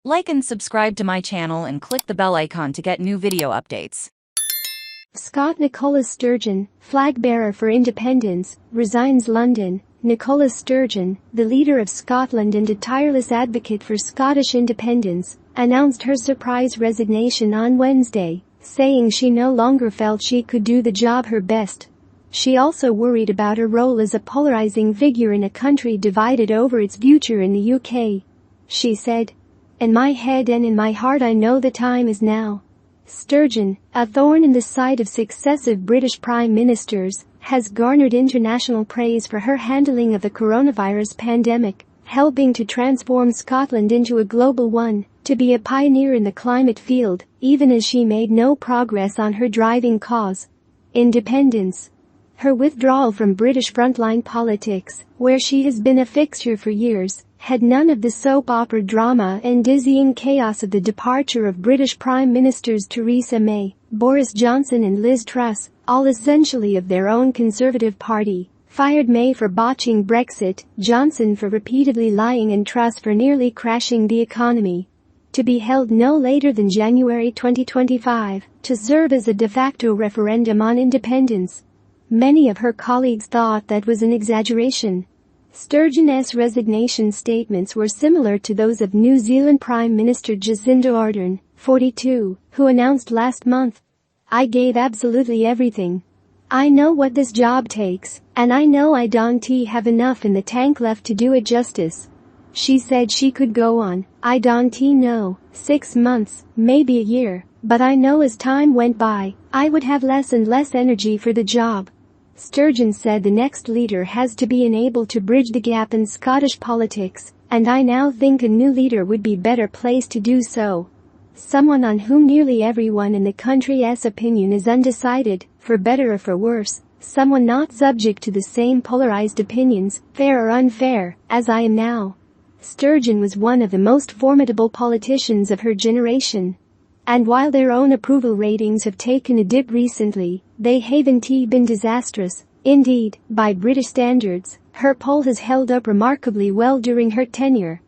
Like and subscribe to my channel and click the bell icon to get new video updates. Scot Nicola Sturgeon, flag bearer for independence, resigns. London. Nicola Sturgeon, the leader of Scotland and a tireless advocate for Scottish independence, announced her surprise resignation on Wednesday, saying she no longer felt she could do the job her best. She also worried about her role as a polarizing figure in a country divided over its future in the UK. She said, "In my head and in my heart I know the time is now." Sturgeon, a thorn in the side of successive British prime ministers, has garnered international praise for her handling of the coronavirus pandemic, helping to transform Scotland into a global one, to be a pioneer in the climate field, even as she made no progress on her driving cause, independence. Her withdrawal from British frontline politics, where she has been a fixture for years, had none of the soap opera drama and dizzying chaos of the departure of British Prime Ministers Theresa May, Boris Johnson and Liz Truss, all essentially of their own Conservative Party, fired May for botching Brexit, Johnson for repeatedly lying and Truss for nearly crashing the economy. To be held no later than January 2025, to serve as a de facto referendum on independence. Many of her colleagues thought that was an exaggeration. Sturgeon's resignation statements were similar to those of New Zealand Prime Minister Jacinda Ardern, 42, who announced last month, "I gave absolutely everything. I know what this job takes, and I know I don't have enough in the tank left to do it justice." She said she could go on, "I don't know, 6 months, maybe a year, but I know as time went by, I would have less and less energy for the job." Sturgeon said the next leader has to be able to bridge the gap in Scottish politics, and I now think a new leader would be better placed to do so. Someone on whom nearly everyone in the country's opinion is undecided, for better or for worse, someone not subject to the same polarized opinions, fair or unfair, as I am now. Sturgeon was one of the most formidable politicians of her generation. And while their own approval ratings have taken a dip recently, they haven't been disastrous. Indeed, by British standards, her poll has held up remarkably well during her tenure.